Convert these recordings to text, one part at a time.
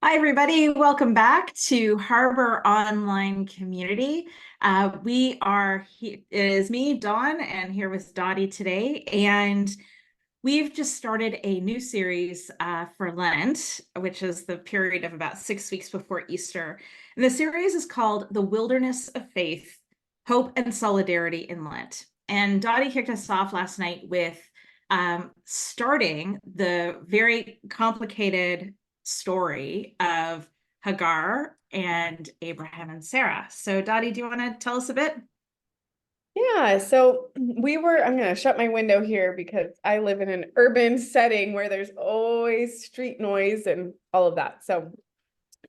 Hi, everybody. Welcome back to Harbor Online Community. It is me, Dawn, and here with Dottie today. And we've just started a new series for Lent, which is the period of about 6 weeks before Easter. And the series is called The Wilderness of Faith, Hope and Solidarity in Lent. And Dottie kicked us off last night with starting the very complicated story of Hagar and Abraham and Sarah. So Dottie, do you want to tell us a bit? Yeah, so I'm going to shut my window here because I live in an urban setting where there's always street noise and all of that.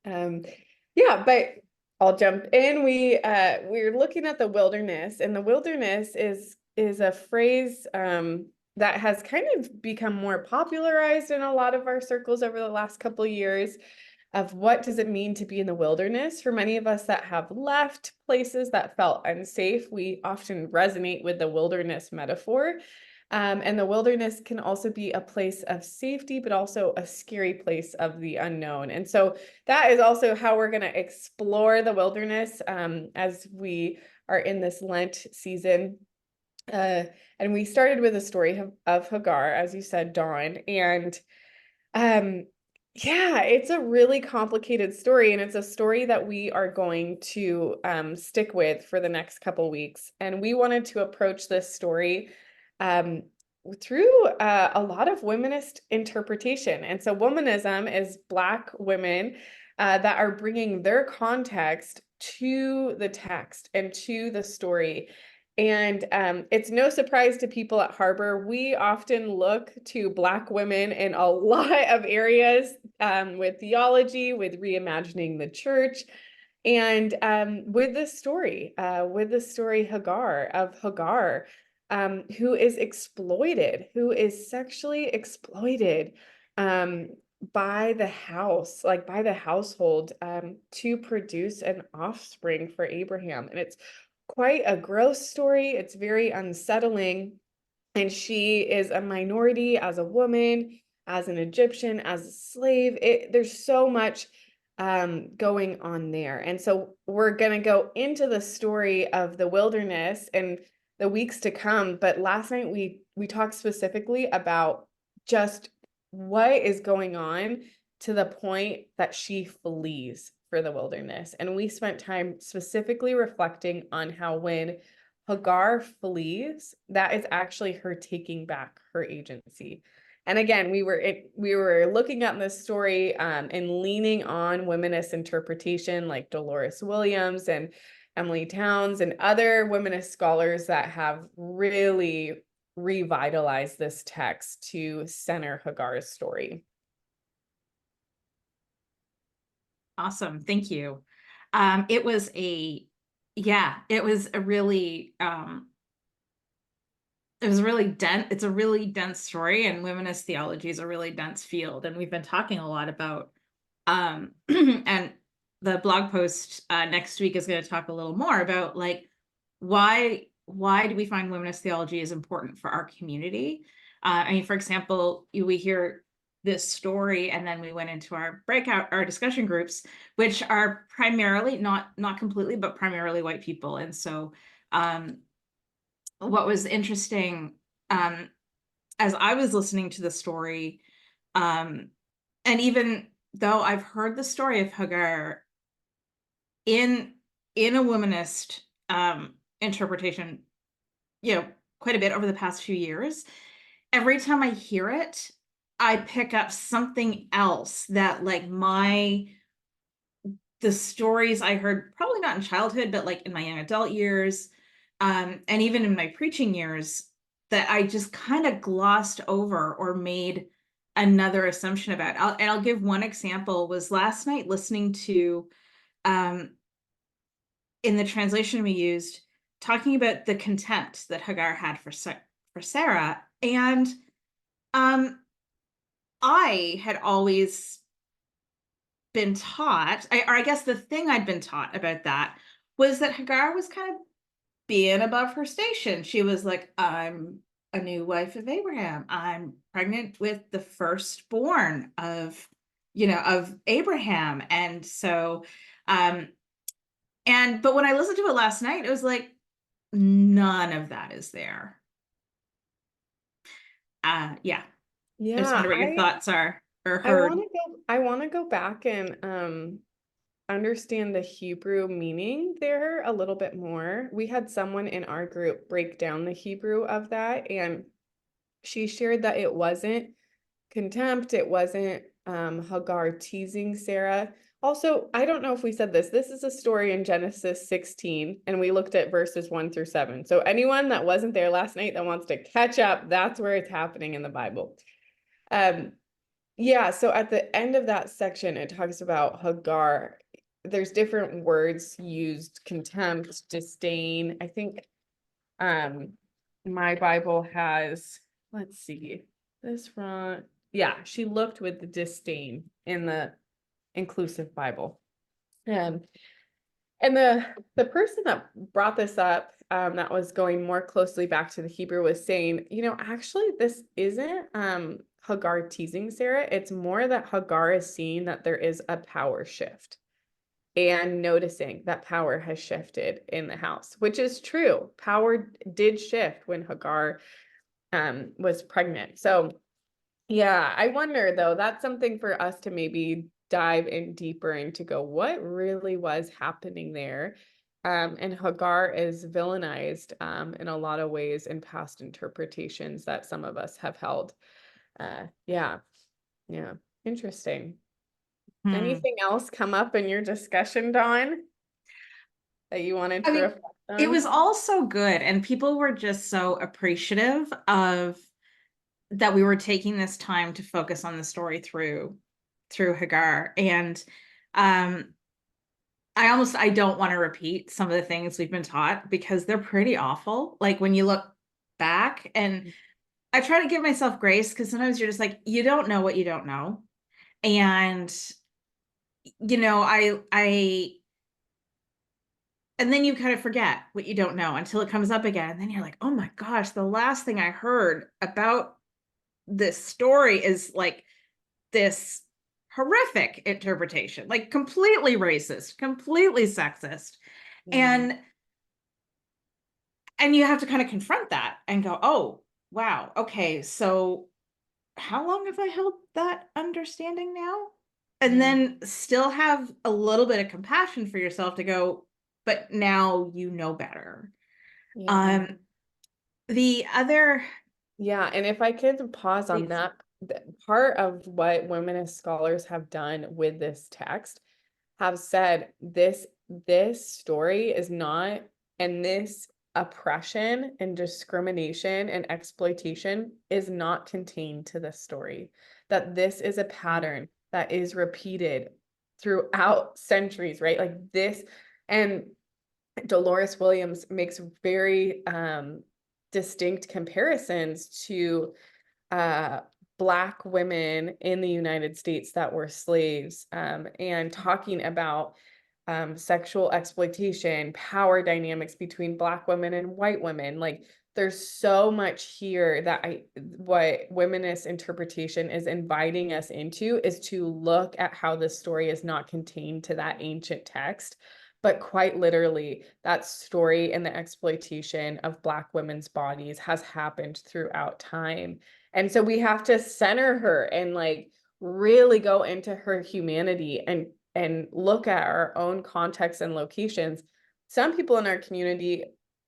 Um, yeah, but I'll jump in. We're looking at the wilderness, and the wilderness is a phrase that has kind of become more popularized in a lot of our circles over the last couple of years of what does it mean to be in the wilderness. For many of us that have left places that felt unsafe, we often resonate with the wilderness metaphor. And the wilderness can also be a place of safety, but also a scary place of the unknown. And so that is also how we're going to explore the wilderness as we are in this Lent season. And we started with a story of Hagar, as you said, Dawn. And um, yeah, it's a really complicated story, and it's a story that we are going to stick with for the next couple weeks. And we wanted to approach this story um, through a lot of womanist interpretation. And so, womanism is Black women that are bringing their context to the text and to the story. And it's no surprise to people at Harbor. We often look to Black women in a lot of areas with theology, with reimagining the church, and with the story Hagar, who is exploited, who is sexually exploited um, by the by the household to produce an offspring for Abraham. And it's quite a gross story. It's very unsettling. And she is a minority as a woman, as an Egyptian, as a slave. There's so much going on there. And so we're going to go into the story of the wilderness and the weeks to come. But last night we talked specifically about just what is going on to the point that she flees for the wilderness. And we spent time specifically reflecting on how when Hagar flees, that is actually her taking back her agency. And again, we were looking at this story and leaning on womanist interpretation like Dolores Williams and Emily Towns and other womanist scholars that have really revitalized this text to center Hagar's story. Awesome. Thank you. It was a, yeah, it was really dense. It's a really dense story, and womanist theology is a really dense field. And we've been talking a lot about, and the blog post next week is going to talk a little more about like why do we find womanist theology is important for our community? I mean, for example, we hear this story, and then we went into our discussion groups, which are primarily not completely, but primarily white people. And so, what was interesting, um, as I was listening to the story, um, and even though I've heard the story of Hagar in a womanist interpretation, quite a bit over the past few years, every time I hear it, I pick up something else that like the stories I heard, probably not in childhood, but like in my young adult years, and even in my preaching years, that I just kind of glossed over or made another assumption about. And I'll give one example. Was last night listening to, um, in the translation we used, talking about the contempt that Hagar had for Sarah, and um, I had always been taught, or I guess the thing I'd been taught about that was that Hagar was kind of being above her station. She was like, I'm a new wife of Abraham. I'm pregnant with the firstborn of of Abraham. And so, um, but when I listened to it last night, it was like, none of that is there. Yeah. I just Yeah, wonder what your I thoughts are or I want heard. to go back and understand the Hebrew meaning there a little bit more. We had someone in our group break down the Hebrew of that, and she shared that it wasn't contempt, it wasn't Hagar teasing Sarah. Also, I don't know if we said this. This is a story in Genesis 16, and we looked at verses 1 through 7. So anyone that wasn't there last night that wants to catch up, that's where it's happening in the Bible. Um, yeah, so at the end of that section, it talks about Hagar. There's different words used, contempt, disdain. I think my Bible has, let's see, this front. Yeah, she looked with the disdain in the inclusive Bible. Um, and the person that brought this up, that was going more closely back to the Hebrew, was saying, actually this isn't Hagar teasing Sarah. It's more that Hagar is seeing that there is a power shift and noticing that power has shifted in the house, which is true. Power did shift when Hagar was pregnant. So yeah, I wonder though, that's something for us to maybe dive in deeper and to go, what really was happening there? And Hagar is villainized in a lot of ways in past interpretations that some of us have held. Yeah, yeah, interesting. Hmm. Anything else come up in your discussion, Dawn, that you wanted I to mean, reflect it on? was all so good, and people were just so appreciative of that we were taking this time to focus on the story through Hagar. And um I don't want to repeat some of the things we've been taught because they're pretty awful. Like when you look back, and I try to give myself grace because sometimes you're just like, you don't know what you don't know. And I and then you kind of forget what you don't know until it comes up again. And then you're like, oh my gosh, the last thing I heard about this story is like this horrific interpretation, like completely racist, completely sexist. Yeah, And you have to kind of confront that and go, oh, wow, okay, so how long have I held that understanding now? And yeah, then still have a little bit of compassion for yourself to go, but now you know better. yeah. Um, the other, Yeah, and if I could pause on please. that, part of what womanist scholars have done with this text have said this story is not, and this oppression and discrimination and exploitation is not contained to this story, that this is a pattern that is repeated throughout centuries, right? Like this, and Dolores Williams makes very distinct comparisons to uh, Black women in the United States that were slaves, and talking about sexual exploitation, power dynamics between Black women and white women. Like there's so much here that what womanist interpretation is inviting us into is to look at how this story is not contained to that ancient text, but quite literally, that story and the exploitation of Black women's bodies has happened throughout time. And so we have to center her and like really go into her humanity and look at our own contexts and locations. Some people in our community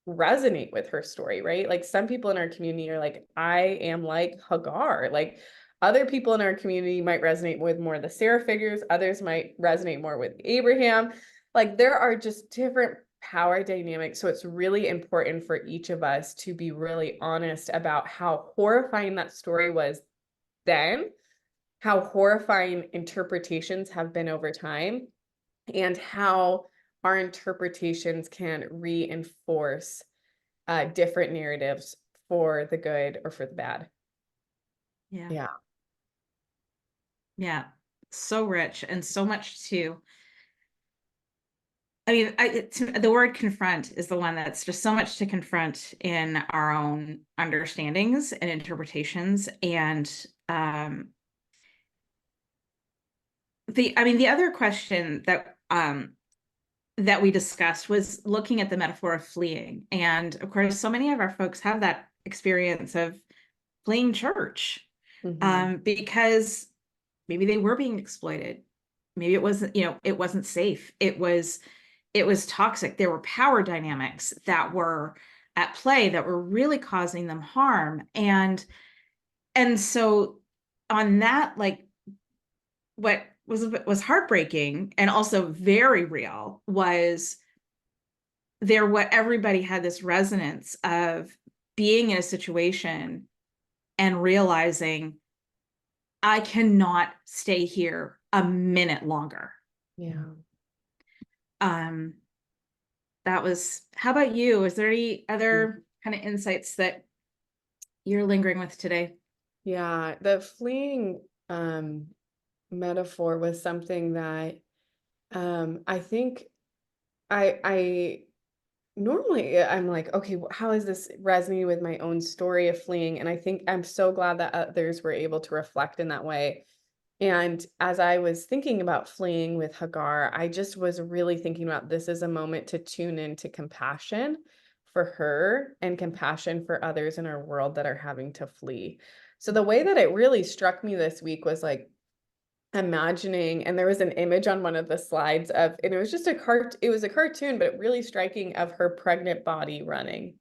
resonate with her story, right? Like some people in our community are like, I am like Hagar. Like other people in our community might resonate with more of the Sarah figures, others might resonate more with Abraham. Like there are just different power dynamics. So it's really important for each of us to be really honest about how horrifying that story was then, how horrifying interpretations have been over time, and how our interpretations can reinforce different narratives for the good or for the bad. Yeah, Yeah. yeah, so rich and so much too. I mean, the word confront is the one that's just so much to confront in our own understandings and interpretations. And the other question that we discussed was looking at the metaphor of fleeing. And of course, so many of our folks have that experience of fleeing church, Mhm. because maybe they were being exploited. Maybe it wasn't, it wasn't safe. It was toxic. There were power dynamics that were at play that were really causing them harm. And so on that, like, what was heartbreaking and also very real was what everybody had this resonance of being in a situation and realizing I cannot stay here a minute longer. Yeah. Um, how about you? Is there any other kind of insights that you're lingering with today? Yeah, the fleeing metaphor was something that I think I normally I'm like, okay, how is this resonating with my own story of fleeing? And I think I'm so glad that others were able to reflect in that way. And as I was thinking about fleeing with Hagar, I just was really thinking about this as a moment to tune into compassion for her and compassion for others in our world that are having to flee. So the way that it really struck me this week was like imagining, and there was an image on one of the slides of, and it was just it was a cartoon, but really striking, of her pregnant body running.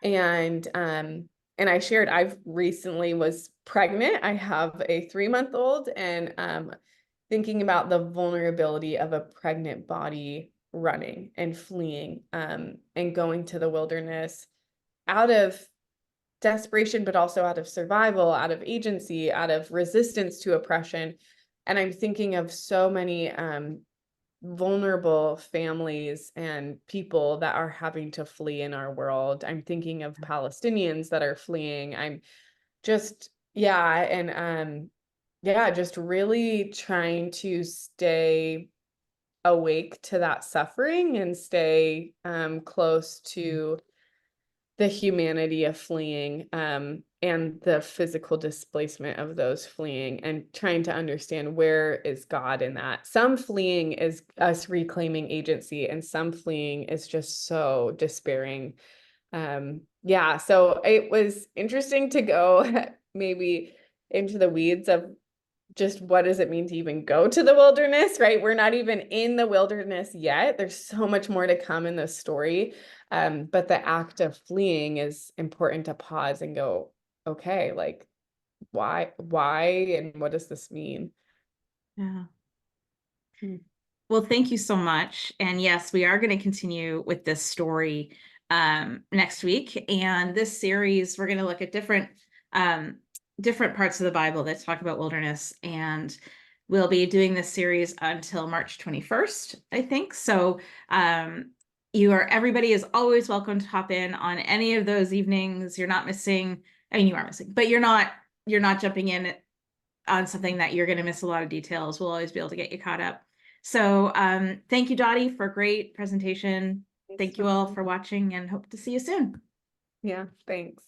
And I shared I've recently was pregnant. I have a 3-month-old, and thinking about the vulnerability of a pregnant body running and fleeing, and going to the wilderness out of desperation, but also out of survival, out of agency, out of resistance to oppression. And I'm thinking of so many vulnerable families and people that are having to flee in our world. I'm thinking of Palestinians that are fleeing. I'm just, yeah, and yeah, just really trying to stay awake to that suffering and stay close to the humanity of fleeing, and the physical displacement of those fleeing, and trying to understand where is God in that. Some fleeing is us reclaiming agency, and some fleeing is just so despairing. Yeah, so it was interesting to go maybe into the weeds of just what does it mean to even go to the wilderness, right? We're not even in the wilderness yet. There's so much more to come in this story. But the act of fleeing is important to pause and go, okay, like why, and what does this mean? Yeah. Hmm. Well, thank you so much. And yes, we are going to continue with this story next week. And this series, we're going to look at different parts of the Bible that talk about wilderness. And we'll be doing this series until March 21st, I think. So everybody is always welcome to hop in on any of those evenings. You're not missing, I mean, you are missing, but you're not jumping in on something that you're going to miss a lot of details. We'll always be able to get you caught up. So thank you, Dottie, for a great presentation. Thanks Thank so you all much. for watching and hope to see you soon. Yeah, thanks.